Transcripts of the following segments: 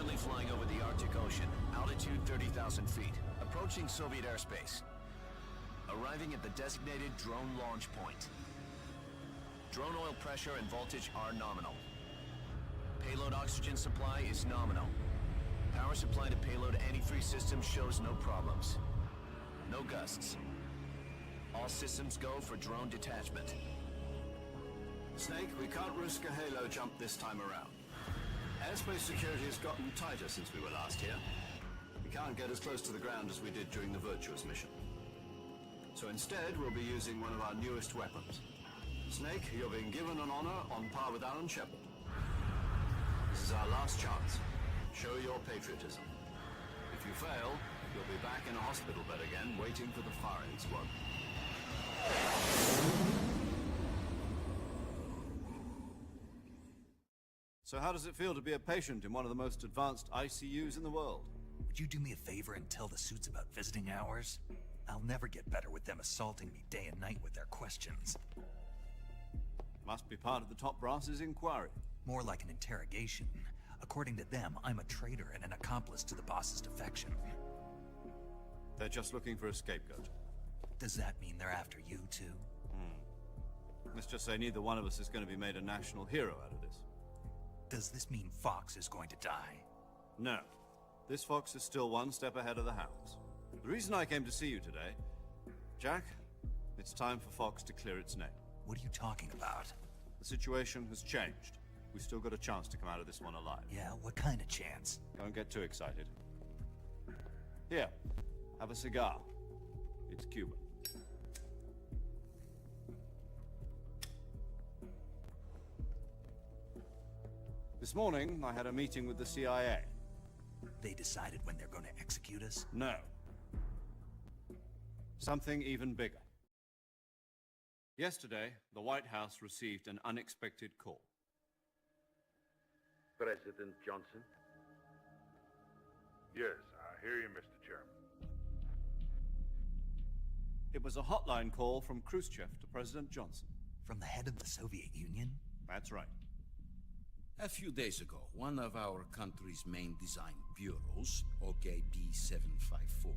currently flying over the Arctic Ocean, altitude 30,000 feet, approaching Soviet airspace. Arriving at the designated drone launch point. Drone oil pressure and voltage are nominal. Payload oxygen supply is nominal. Power supply to payload antifreeze system shows no problems. No gusts. All systems go for drone detachment. Snake, we can't risk a halo jump this time around. Airspace security has gotten tighter since we were last here. We can't get as close to the ground as we did during the Virtuous mission. So instead, we'll be using one of our newest weapons. Snake, you're being given an honor on par with Alan Shepard. This is our last chance. Show your patriotism. If you fail, you'll be back in a hospital bed again, waiting for the firing squad. So how does it feel to be a patient in one of the most advanced ICUs in the world? Would you do me a favor and tell the suits about visiting hours? I'll never get better with them assaulting me day and night with their questions. Must be part of the top brass's inquiry. More like an interrogation. According to them, I'm a traitor and an accomplice to the boss's defection. They're just looking for a scapegoat. Does that mean they're after you too? Let's just say neither one of us is going to be made a national hero out of this. Does this mean Fox is going to die? No. This fox is still one step ahead of the hounds. The reason I came to see you today, Jack, it's time for Fox to clear its name. What are you talking about? The situation has changed. We've still got a chance to come out of this one alive. Yeah, what kind of chance? Don't get too excited. Here, have a cigar. It's Cuban. This morning, I had a meeting with the CIA. They decided when they're going to execute us? No. Something even bigger. Yesterday, the White House received an unexpected call. President Johnson? Yes, I hear you, Mr. Chairman. It was a hotline call from Khrushchev to President Johnson. From the head of the Soviet Union? That's right. A few days ago, one of our country's main design bureaus, OKB 754,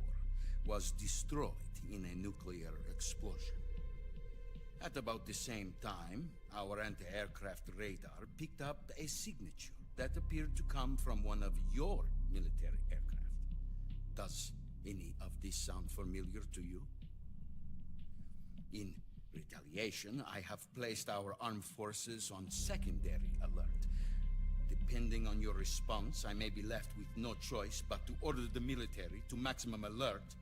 was destroyed in a nuclear explosion. At about the same time, our anti-aircraft radar picked up a signature that appeared to come from one of your military aircraft. Does any of this sound familiar to you? In retaliation, I have placed our armed forces on secondary alert. Depending on your response, I may be left with no choice but to order the military to maximum alert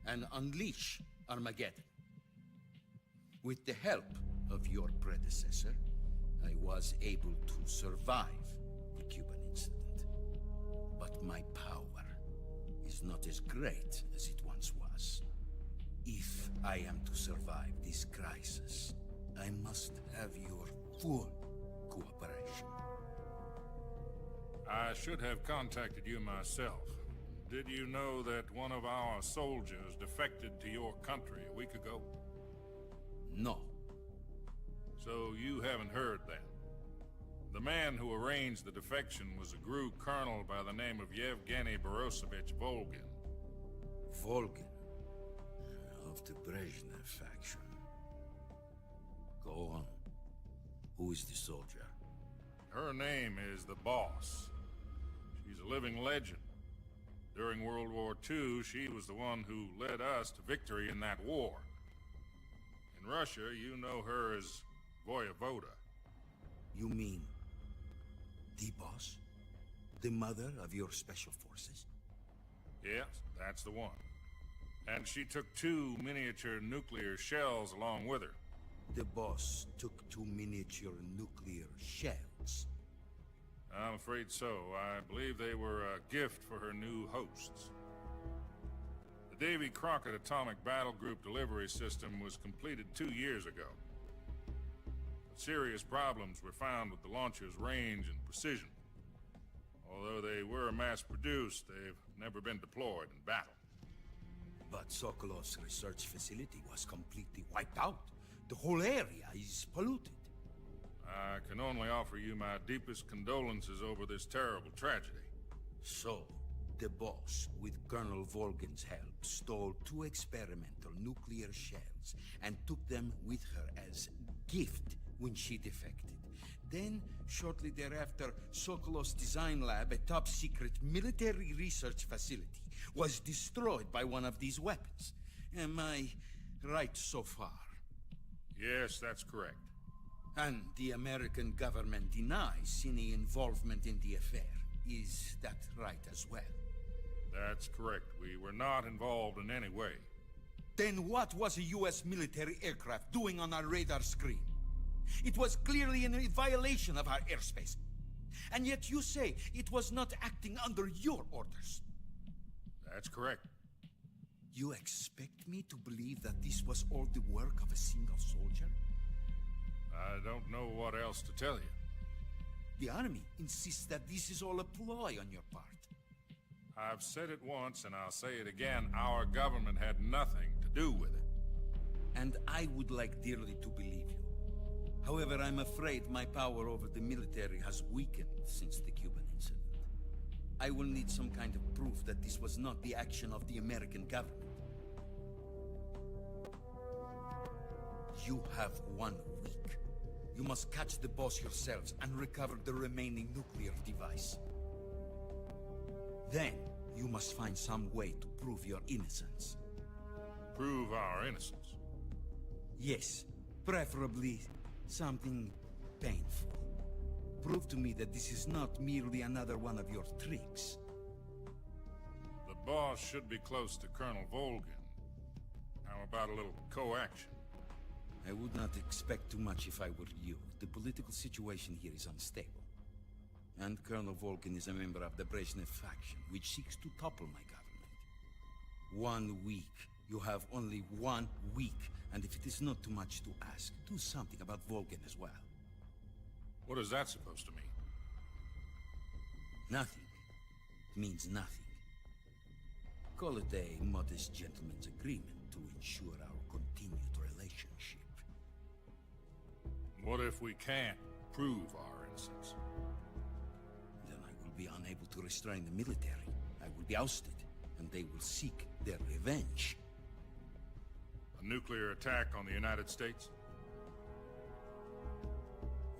and unleash Armageddon. With the help of your predecessor, I was able to survive the Cuban incident. But my power is not as great as it once was. If I am to survive this crisis, I must have your full cooperation. I should have contacted you myself. Did you know that one of our soldiers defected to your country a week ago? No. So you haven't heard that. The man who arranged the defection was a GRU colonel by the name of Yevgeny Borosovich Volgin. Volgin. Of the Brezhnev faction. Go on. Who is the soldier? Her name is the Boss. She's a living legend. During World War II, she was the one who led us to victory in that war. In Russia, you know her as Voyevoda. You mean the boss? The mother of your special forces? Yes, that's the one. And she took 2 miniature nuclear shells along with her. The boss took 2 miniature nuclear shells. I'm afraid so. I believe they were a gift for her new hosts. The Davy Crockett Atomic Battle Group delivery system was completed 2 years ago. But serious problems were found with the launcher's range and precision. Although they were mass-produced, they've never been deployed in battle. But Sokolov's research facility was completely wiped out. The whole area is polluted. I can only offer you my deepest condolences over this terrible tragedy. So, the boss, with Colonel Volgin's help, stole 2 experimental nuclear shells and took them with her as gift when she defected. Then, shortly thereafter, Sokolov's design lab, a top-secret military research facility, was destroyed by one of these weapons. Am I right so far? Yes, that's correct. And the American government denies any involvement in the affair. Is that right as well? That's correct. We were not involved in any way. Then what was a U.S. military aircraft doing on our radar screen? It was clearly in violation of our airspace. And yet you say it was not acting under your orders. That's correct. You expect me to believe that this was all the work of a single soldier? I don't know what else to tell you. The army insists that this is all a ploy on your part. I've said it once and I'll say it again. Our government had nothing to do with it. And I would like dearly to believe you. However, I'm afraid my power over the military has weakened since the Cuban incident. I will need some kind of proof that this was not the action of the American government. You have 1 week. You must catch the boss yourselves and recover the remaining nuclear device. Then, you must find some way to prove your innocence. Prove our innocence. Yes, preferably something painful. Prove to me that this is not merely another one of your tricks. The boss should be close to Colonel Volgin. How about a little co-action? I would not expect too much if I were you. The political situation here is unstable. And Colonel Volgin is a member of the Brezhnev faction, which seeks to topple my government. 1 week. You have only 1 week. And if it is not too much to ask, do something about Volgin as well. What is that supposed to mean? Nothing. It means nothing. Call it a modest gentleman's agreement to ensure our continued relationship. What if we can't prove our innocence? Then I will be unable to restrain the military. I will be ousted, and they will seek their revenge. A nuclear attack on the United States?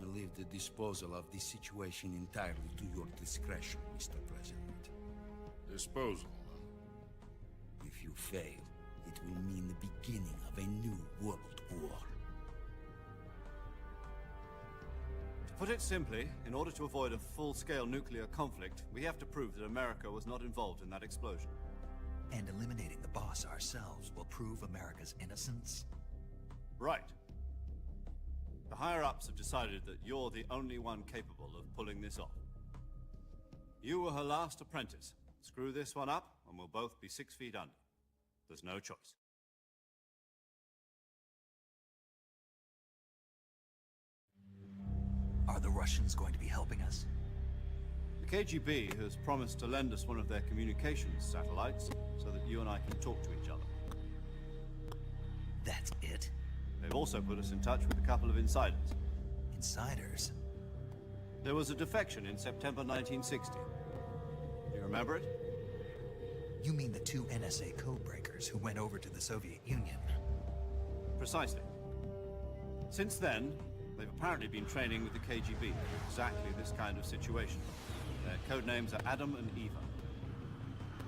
I leave the disposal of this situation entirely to your discretion, Mr. President. Disposal. If you fail, it will mean the beginning of a new world war. To put it simply, in order to avoid a full-scale nuclear conflict, we have to prove that America was not involved in that explosion. And eliminating the boss ourselves will prove America's innocence? Right. The higher-ups have decided that you're the only one capable of pulling this off. You were her last apprentice. Screw this one up, and we'll both be 6 feet under. There's no choice. Are the Russians going to be helping us? The KGB has promised to lend us one of their communications satellites so that you and I can talk to each other. That's it? They've also put us in touch with a couple of insiders. Insiders? There was a defection in September 1960. Do you remember it? You mean the 2 NSA codebreakers who went over to the Soviet Union? Precisely. Since then, they've apparently been training with the KGB for exactly this kind of situation. Their code names are Adam and Eva.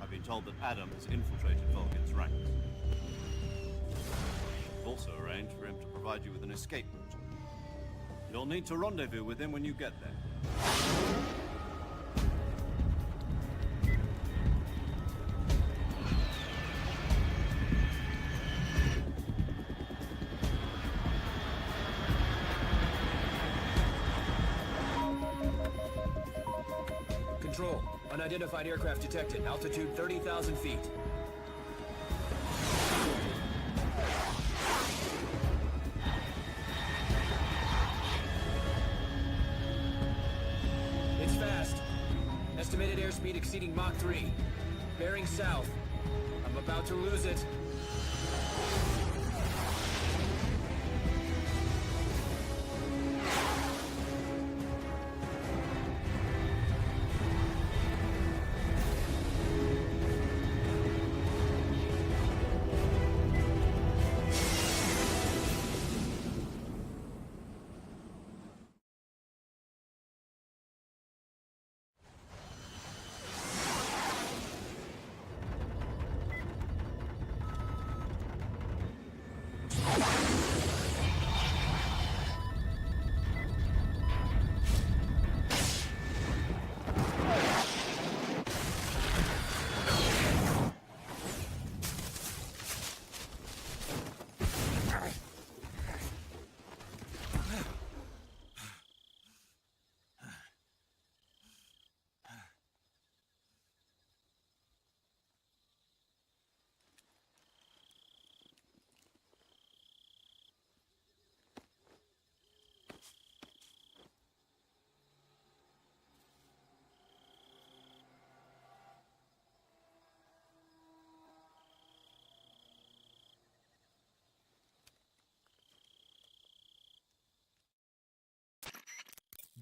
I've been told that Adam has infiltrated Volgin's ranks. We've also arranged for him to provide you with an escape route. You'll need to rendezvous with him when you get there. Control. Unidentified aircraft detected. Altitude 30,000 feet. It's fast. Estimated airspeed exceeding Mach 3. Bearing south. I'm about to lose it.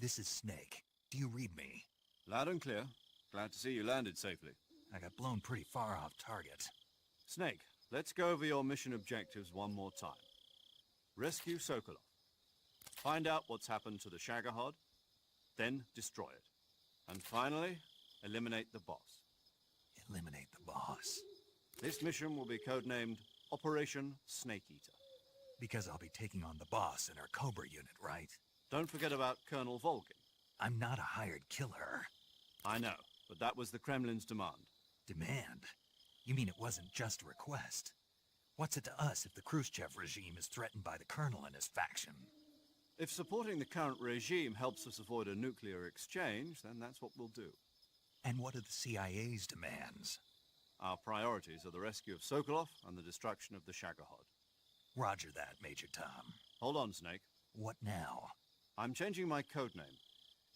This is Snake. Do you read me? Loud and clear. Glad to see you landed safely. I got blown pretty far off target. Snake, let's go over your mission objectives one more time. Rescue Sokolov. Find out what's happened to the Shagohod, then destroy it. And finally, eliminate the boss. Eliminate the boss. This mission will be codenamed Operation Snake Eater. Because I'll be taking on the boss in our Cobra unit, right? Don't forget about Colonel Volgin. I'm not a hired killer. I know, but that was the Kremlin's demand. Demand? You mean it wasn't just a request? What's it to us if the Khrushchev regime is threatened by the Colonel and his faction? If supporting the current regime helps us avoid a nuclear exchange, then that's what we'll do. And what are the CIA's demands? Our priorities are the rescue of Sokolov and the destruction of the Shagohod. Roger that, Major Tom. Hold on, Snake. What now? I'm changing my codename.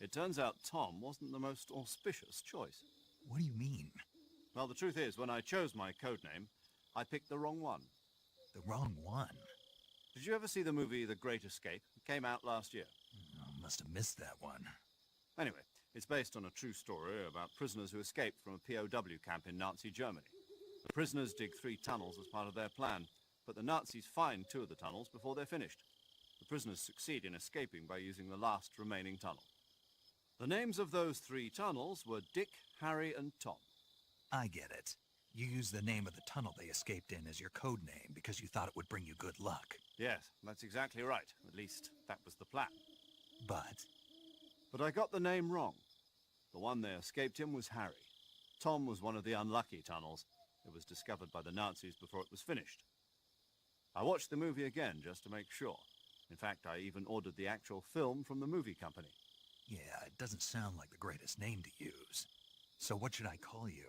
It turns out Tom wasn't the most auspicious choice. What do you mean? Well, the truth is, when I chose my codename, I picked the wrong one. The wrong one? Did you ever see the movie The Great Escape? It came out last year. Oh, must have missed that one. Anyway, it's based on a true story about prisoners who escaped from a POW camp in Nazi Germany. The prisoners dig 3 tunnels as part of their plan, but the Nazis find 2 of the tunnels before they're finished. The prisoners succeed in escaping by using the last remaining tunnel. The names of those 3 tunnels were Dick, Harry, and Tom. I get it. You used the name of the tunnel they escaped in as your code name because you thought it would bring you good luck. Yes, that's exactly right. At least, that was the plan. But I got the name wrong. The one they escaped in was Harry. Tom was one of the unlucky tunnels. It was discovered by the Nazis before it was finished. I watched the movie again just to make sure. In fact, I even ordered the actual film from the movie company. yeah, it doesn't sound like the greatest name to use. So what should I call you?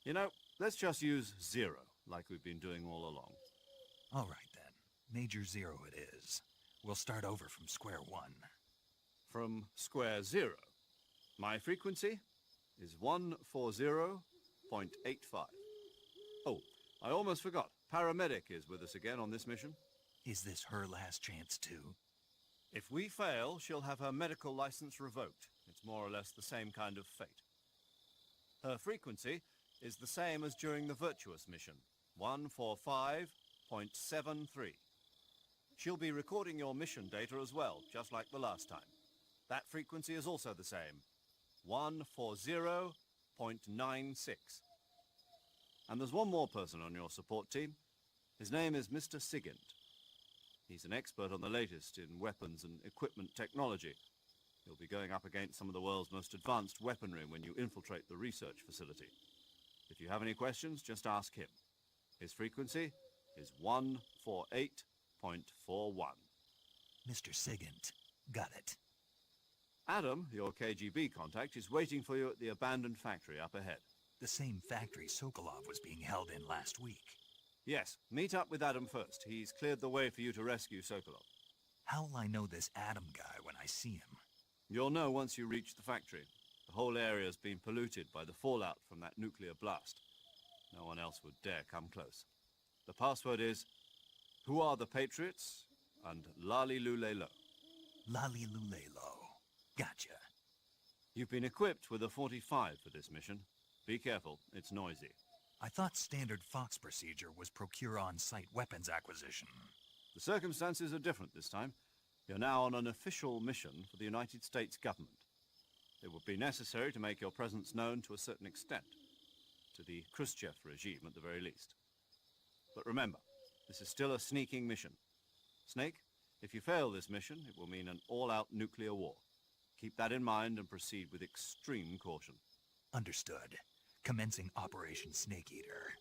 You know, let's just use Zero, like we've been doing all along. All right then. Major Zero it is. We'll start over from square one. From square 0. My frequency is 140.85. Oh, I almost forgot. Paramedic is with us again on this mission. Is this her last chance too? If we fail, she'll have her medical license revoked. It's more or less the same kind of fate. Her frequency is the same as during the Virtuous mission, 145.73. She'll be recording your mission data as well, just like the last time. That frequency is also the same, 140.96. And there's one more person on your support team. His name is Mr. Sigint. He's an expert on the latest in weapons and equipment technology. You'll be going up against some of the world's most advanced weaponry when you infiltrate the research facility. If you have any questions, just ask him. His frequency is 148.41. Mr. Sigint. Got it. Adam, your KGB contact, is waiting for you at the abandoned factory up ahead. The same factory Sokolov was being held in last week. Yes, meet up with Adam first. He's cleared the way for you to rescue Sokolov. How will I know this Adam guy when I see him? You'll know once you reach the factory. The whole area's been polluted by the fallout from that nuclear blast. No one else would dare come close. The password is, "Who are the Patriots?" and Lali Lulelo. Lali Lulelo. Gotcha. You've been equipped with a 45 for this mission. Be careful, it's noisy. I thought standard Fox procedure was procure on-site weapons acquisition. The circumstances are different this time. You're now on an official mission for the United States government. It would be necessary to make your presence known to a certain extent, to the Khrushchev regime at the very least. But remember, this is still a sneaking mission. Snake, if you fail this mission, it will mean an all-out nuclear war. Keep that in mind and proceed with extreme caution. Understood. Commencing Operation Snake Eater.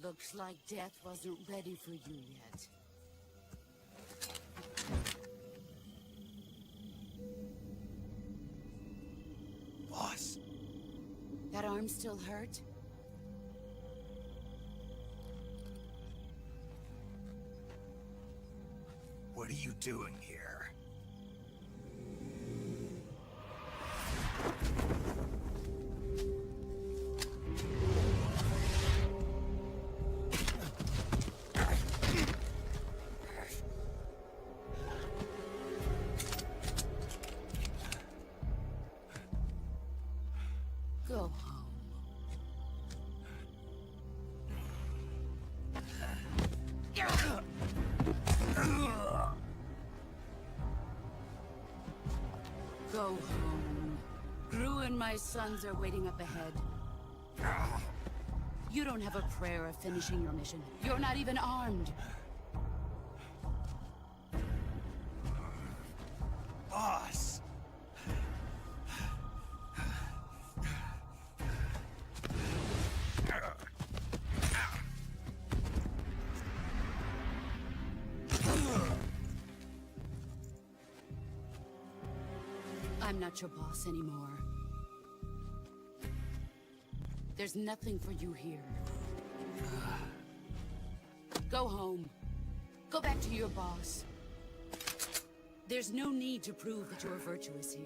Looks like death wasn't ready for you yet. Boss, That arm still hurt? what are you doing here? Go home. Go home. Gru and my sons are waiting up ahead. You don't have a prayer of finishing your mission. You're not even armed. Boss! I'm not your boss anymore. There's nothing for you here. Go home. Go back to your boss. There's no need to prove that you're virtuous here.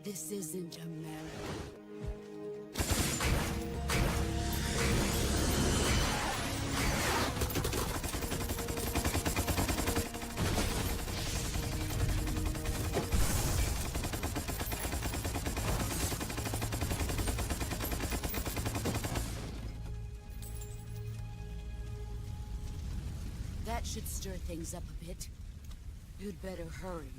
This isn't America. That should stir things up a bit. You'd better hurry.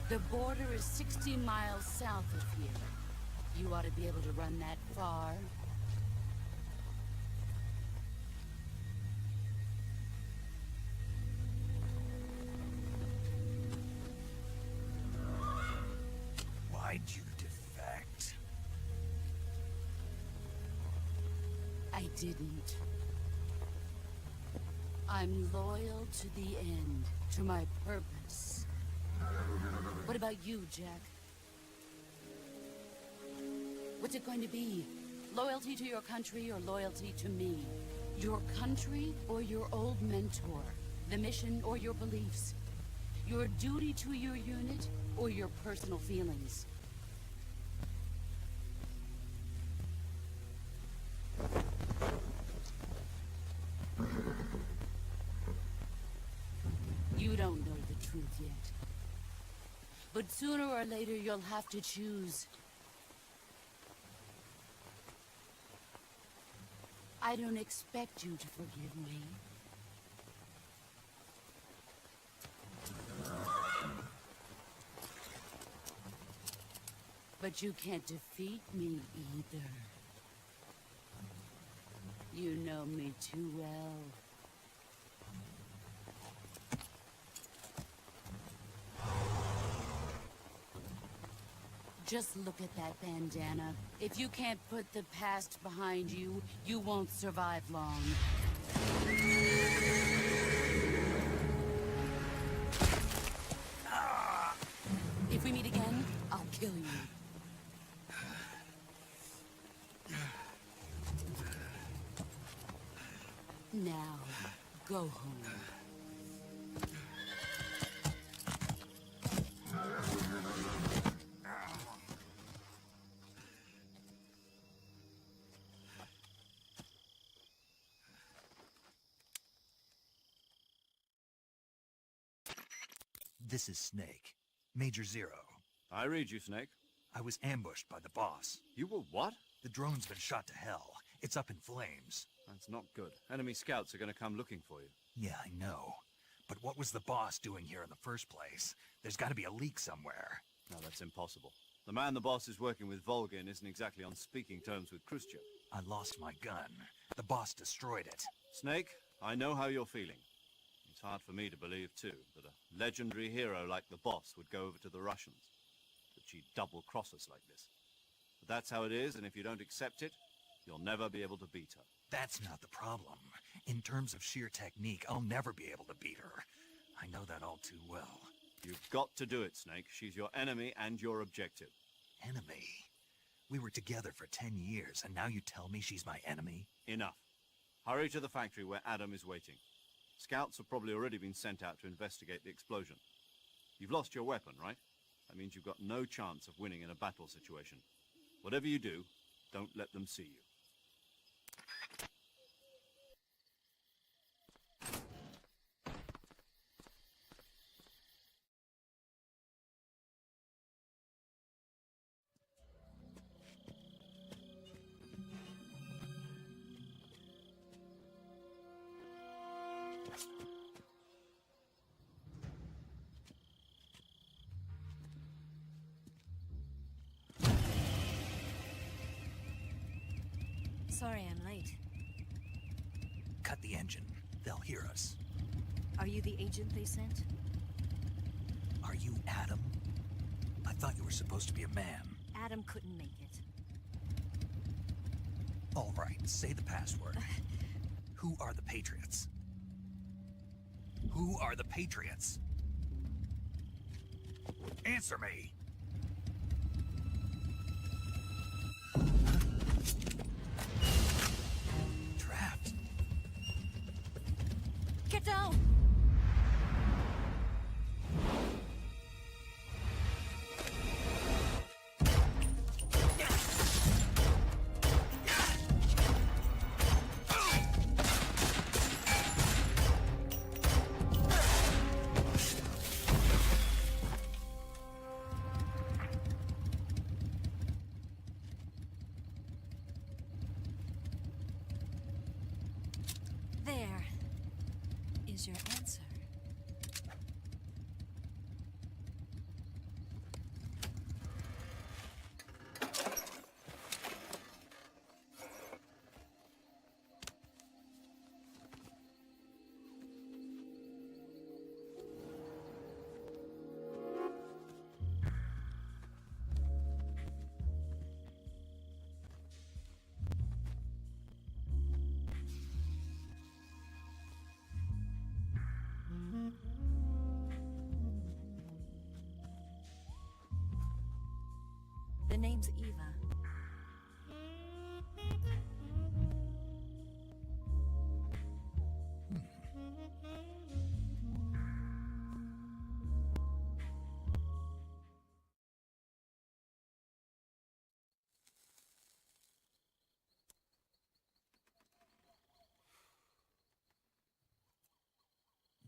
The border is 60 miles south of here. You ought to be able to run that far. Why'd you defect? I didn't. I'm loyal to the end, to my purpose. What about you, Jack? What's it going to be? Loyalty to your country or loyalty to me? Your country or your old mentor? The mission or your beliefs? Your duty to your unit or your personal feelings? You don't know the truth yet. But sooner or later, you'll have to choose. I don't expect you to forgive me. But you can't defeat me either. You know me too well. Just look at that bandana. If you can't put the past behind you, you won't survive long. If we meet again, I'll kill you. Now, go home. This is Snake. Major Zero. I read you, Snake. I was ambushed by the boss. You were what? The drone's been shot to hell. It's up in flames. That's not good. Enemy scouts are going to come looking for you. Yeah, I know. But what was the boss doing here in the first place? There's got to be a leak somewhere. No, that's impossible. The man the boss is working with, Volgin, isn't exactly on speaking terms with Khrushchev. I lost my gun. The boss destroyed it. Snake, I know how you're feeling. It's hard for me to believe, too, that a legendary hero like the boss would go over to the Russians. That she'd double-cross us like this. But that's how it is, and if you don't accept it, you'll never be able to beat her. That's not the problem. In terms of sheer technique, I'll never be able to beat her. I know that all too well. You've got to do it, Snake. She's your enemy and your objective. Enemy? We were together for 10 years, and now you tell me she's my enemy? Enough. Hurry to the factory where Adam is waiting. Scouts have probably already been sent out to investigate the explosion. You've lost your weapon, right? That means you've got no chance of winning in a battle situation. Whatever you do, don't let them see you. Sorry I'm late. Cut the engine. They'll hear us. Are you the agent they sent? Are you Adam? I thought you were supposed to be a man. Adam couldn't make it. All right, say the password. Who are the Patriots? Who are the Patriots? Answer me! Trapped. Get down! There is your answer. The name's Eva.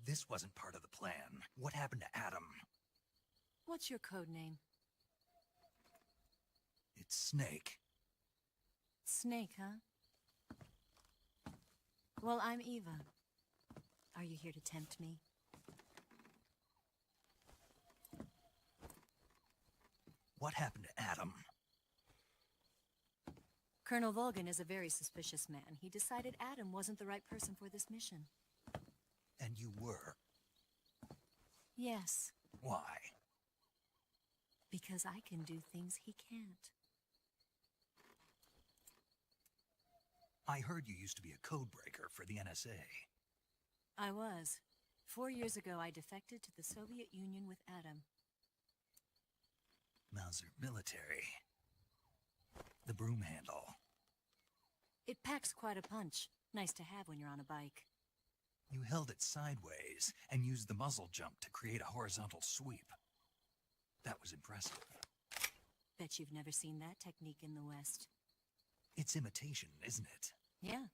This wasn't part of the plan. What happened to Adam? What's your code name? It's Snake. Snake, huh? Well, I'm Eva. Are you here to tempt me? What happened to Adam? Colonel Volgan is a very suspicious man. He decided Adam wasn't the right person for this mission. And you were. Yes, Why? because I can do things he can't. I heard you used to be a codebreaker for the NSA. I was. 4 years ago, I defected to the Soviet Union with Adam. Mauser military. The broom handle. It packs quite a punch. Nice to have when you're on a bike. You held it sideways and used the muzzle jump to create a horizontal sweep. That was impressive. Bet you've never seen that technique in the West. It's imitation, isn't it? Yeah.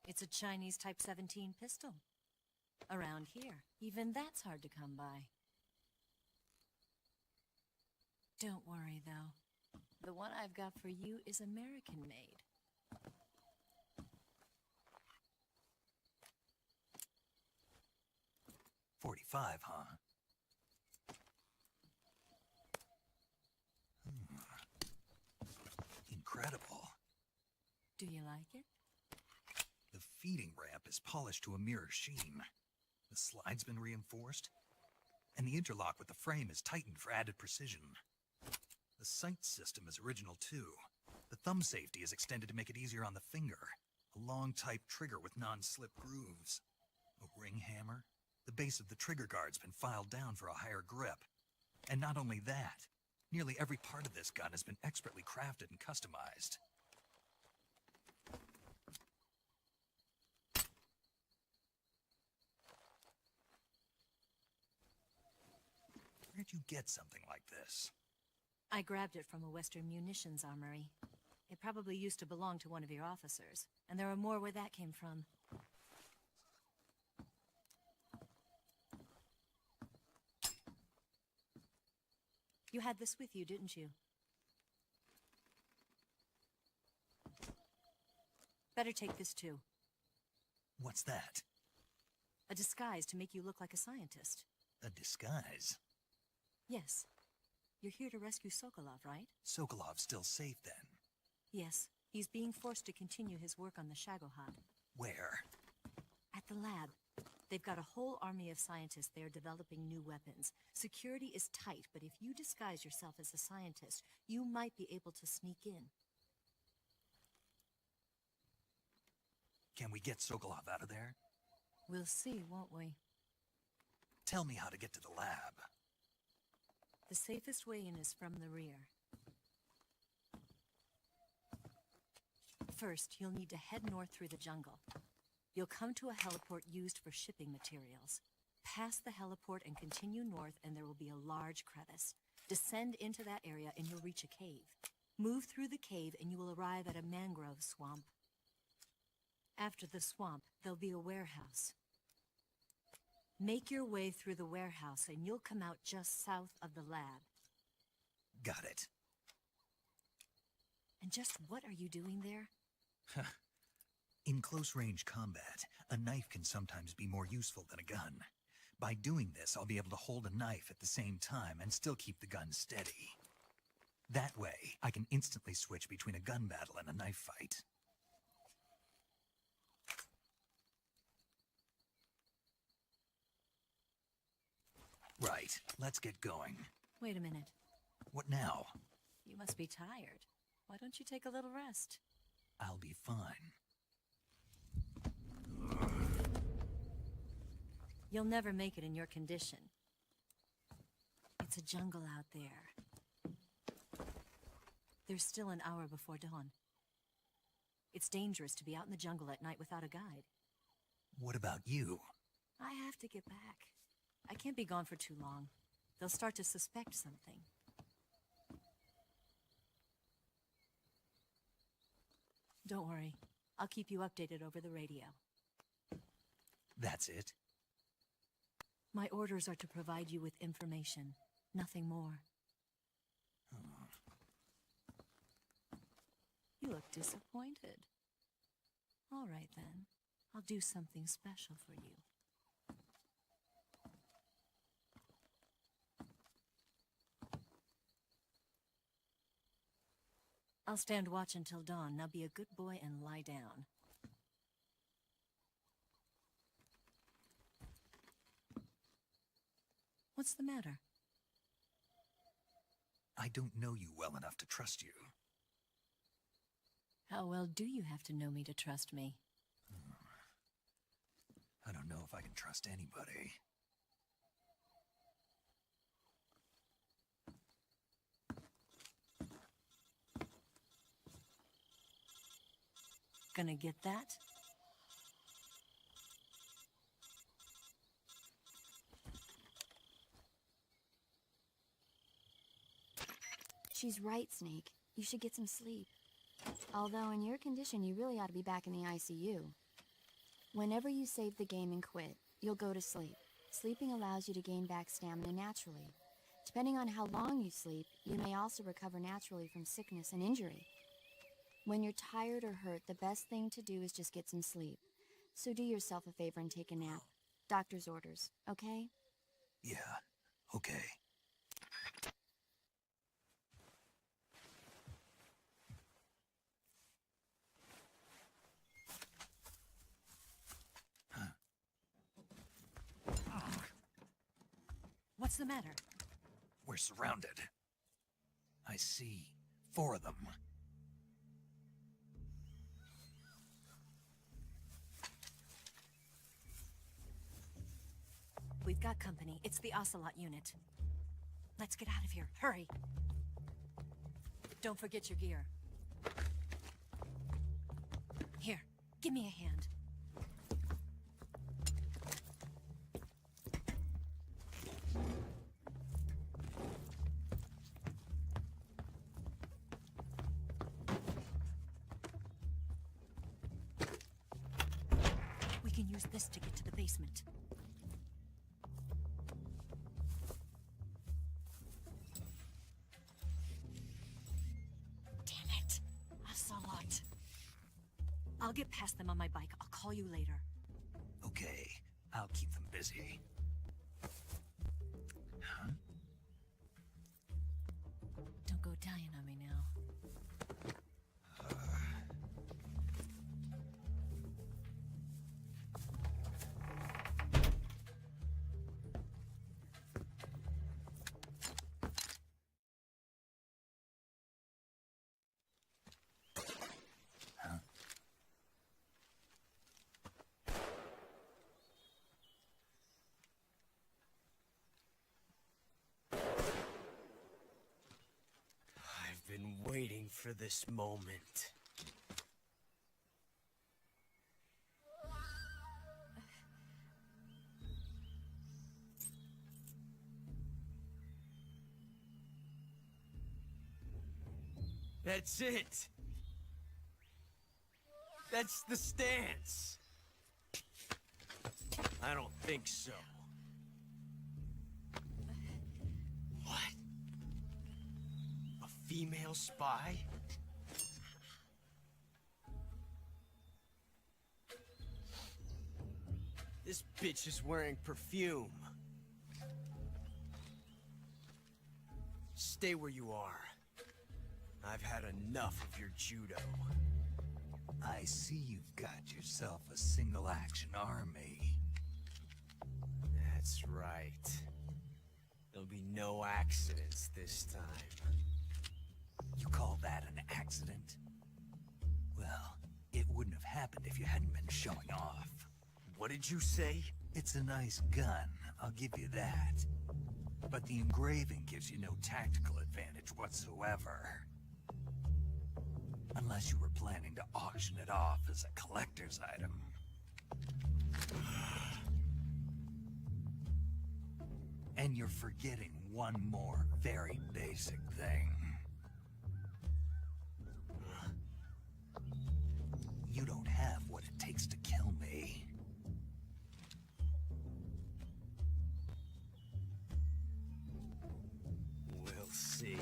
It's a Chinese Type 17 pistol. Around here, even that's hard to come by. Don't worry, though. The one I've got for you is American-made. .45, huh? Incredible. Do you like it? The feeding ramp is polished to a mirror sheen. The slide's been reinforced, and the interlock with the frame is tightened for added precision. The sight system is original too. The thumb safety is extended to make it easier on the finger. A long type trigger with non-slip grooves. A ring hammer. The base of the trigger guard's been filed down for a higher grip. And not only that, nearly every part of this gun has been expertly crafted and customized. Where'd you get something like this? I grabbed it from a Western munitions armory. It probably used to belong to one of your officers, and there are more where that came from. You had this with you, didn't you? Better take this too. What's that? A disguise to make you look like a scientist. A disguise? Yes. You're here to rescue Sokolov, right? Sokolov's still safe then? Yes. He's being forced to continue his work on the Shagohod. Where? At the lab. They've got a whole army of scientists there developing new weapons. Security is tight, but if you disguise yourself as a scientist, you might be able to sneak in. Can we get Sokolov out of there? We'll see, won't we? Tell me how to get to the lab. The safest way in is from the rear. First, you'll need to head north through the jungle. You'll come to a heliport used for shipping materials. Pass the heliport and continue north, and there will be a large crevice. Descend into that area and you'll reach a cave. Move through the cave and you will arrive at a mangrove swamp. After the swamp, there'll be a warehouse. Make your way through the warehouse and you'll come out just south of the lab. Got it. And just what are you doing there? In close-range combat, a knife can sometimes be more useful than a gun. By doing this, I'll be able to hold a knife at the same time and still keep the gun steady. That way, I can instantly switch between a gun battle and a knife fight. Right, let's get going. Wait a minute. What now? You must be tired. Why don't you take a little rest? I'll be fine. You'll never make it in your condition. It's a jungle out there. There's still an hour before dawn. It's dangerous to be out in the jungle at night without a guide. What about you? I have to get back. I can't be gone for too long. They'll start to suspect something. Don't worry. I'll keep you updated over the radio. That's it? My orders are to provide you with information, nothing more. You look disappointed. All right then. I'll do something special for you. I'll stand watch until dawn. Now be a good boy and lie down. What's the matter? I don't know you well enough to trust you. How well do you have to know me to trust me? I don't know if I can trust anybody. Gonna get that? She's right, Snake. You should get some sleep. Although in your condition, you really ought to be back in the ICU. Whenever you save the game and quit, you'll go to sleep. Sleeping allows you to gain back stamina naturally. Depending on how long you sleep, you may also recover naturally from sickness and injury. When you're tired or hurt, the best thing to do is just get some sleep. So do yourself a favor and take a nap. Doctor's orders, okay? Yeah, okay. What's the matter? We're surrounded. I see 4 of them. We've got company. It's the Ocelot unit. Let's get out of here. Hurry! Don't forget your gear. Here, give me a hand. We can use this to get to the basement. I'll get past them on my bike. I'll call you later. Okay, I'll keep them busy. Huh? Don't go dying on me now. Been waiting for this moment. That's it. That's the stance. I don't think so. Female spy? This bitch is wearing perfume. Stay where you are. I've had enough of your judo. I see you've got yourself a single-action army. That's right. There'll be no accidents this time. You call that an accident? Well, it wouldn't have happened if you hadn't been showing off. What did you say? It's a nice gun, I'll give you that. But the engraving gives you no tactical advantage whatsoever. Unless you were planning to auction it off as a collector's item. And you're forgetting one more very basic thing. You don't have what it takes to kill me. We'll see.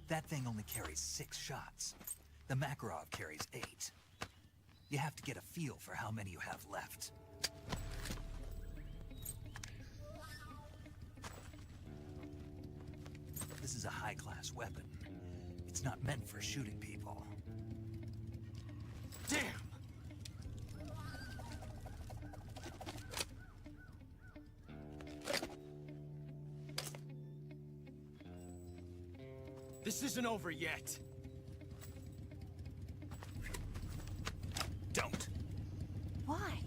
That thing only carries 6 shots. The Makarov carries 8. You have to get a feel for how many you have left. This is a high-class weapon. It's not meant for shooting people. Damn! This isn't over yet. Don't. Why?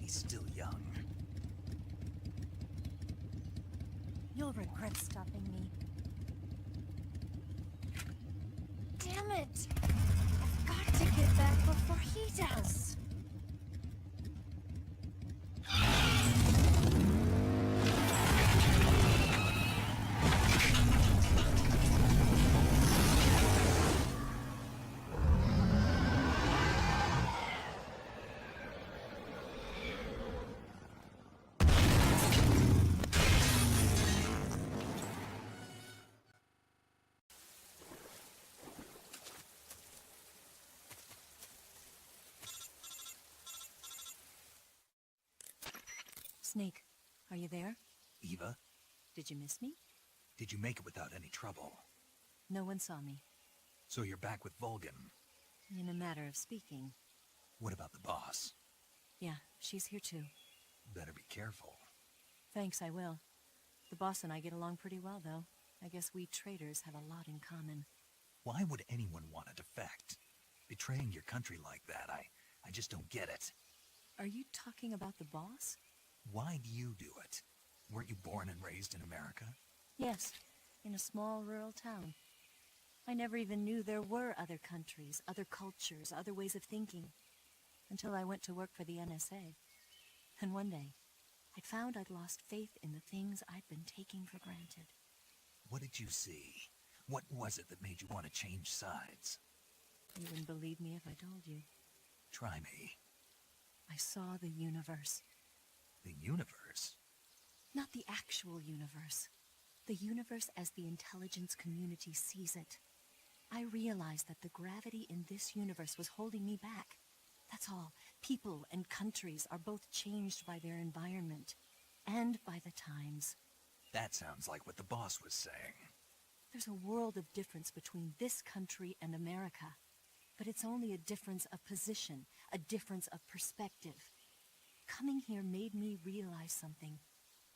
He's still young. You'll regret stopping me. Damn it! I've got to get back before he does. Snake, are you there? Eva, Did you miss me? did you make it without any trouble? No one saw me. So you're back with Vulcan. In a matter of speaking. What about the boss? Yeah, she's here too. Better be careful. Thanks, I will. The boss and I get along pretty well, though. I guess we traitors have a lot in common. Why would anyone want to defect? Betraying your country like that, I just don't get it. Are you talking about the boss? Why do you do it? Weren't you born and raised in America? Yes, in a small rural town. I never even knew there were other countries, other cultures, other ways of thinking. Until I went to work for the NSA. And one day, I found I'd lost faith in the things I'd been taking for granted. What did you see? What was it that made you want to change sides? You wouldn't believe me if I told you. Try me. I saw the universe. The universe? Not the actual universe. The universe as the intelligence community sees it. I realized that the gravity in this universe was holding me back. That's all. People and countries are both changed by their environment. And by the times. That sounds like what the boss was saying. There's a world of difference between this country and America. But it's only a difference of position, a difference of perspective. Coming here made me realize something.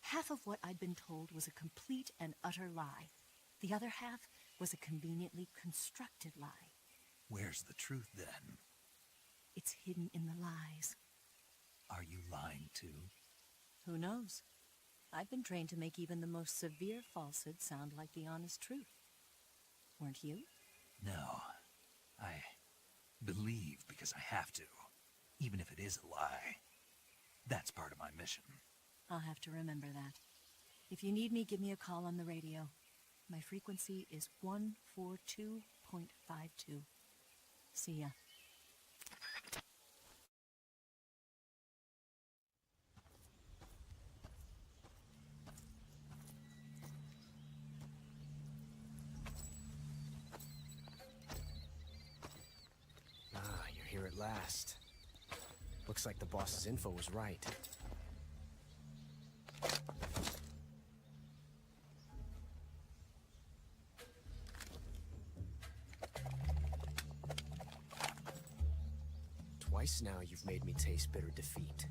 Half of what I'd been told was a complete and utter lie. The other half was a conveniently constructed lie. Where's the truth, then? It's hidden in the lies. Are you lying, too? Who knows? I've been trained to make even the most severe falsehood sound like the honest truth. Weren't you? No. I believe because I have to, even if it is a lie. That's part of my mission. I'll have to remember that. If you need me, give me a call on the radio. My frequency is 142.52. See ya. You're here at last. Looks like the boss's info was right. Twice now you've made me taste bitter defeat.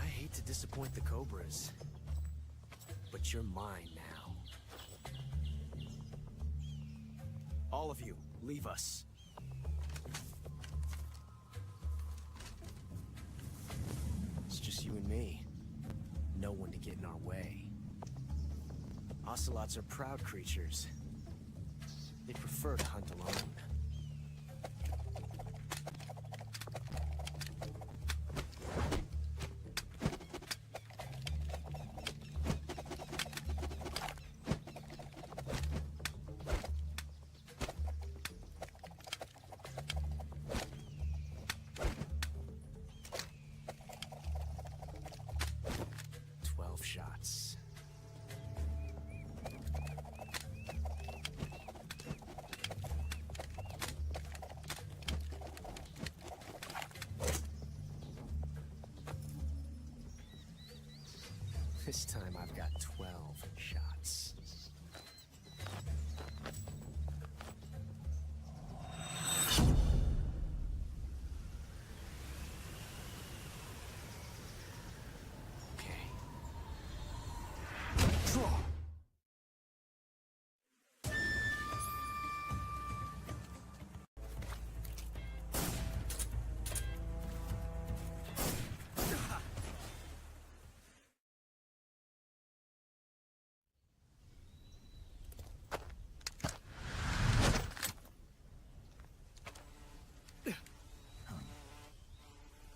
I hate to disappoint the Cobras, but you're mine now. All of you, leave us. It's just you and me. No one to get in our way. Ocelots are proud creatures. They prefer to hunt alone. Shots. This time I've got 12 shots.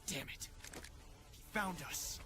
Damn it. He found us.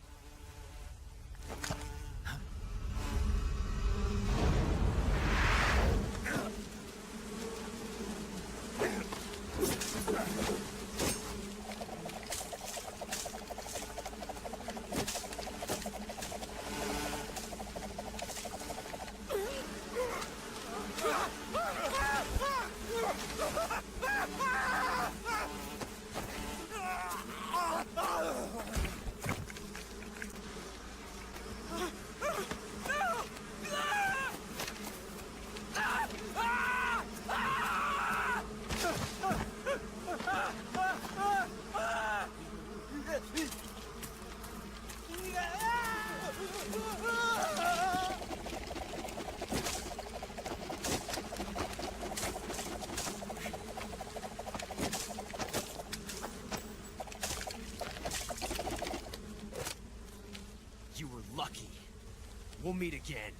We'll meet again.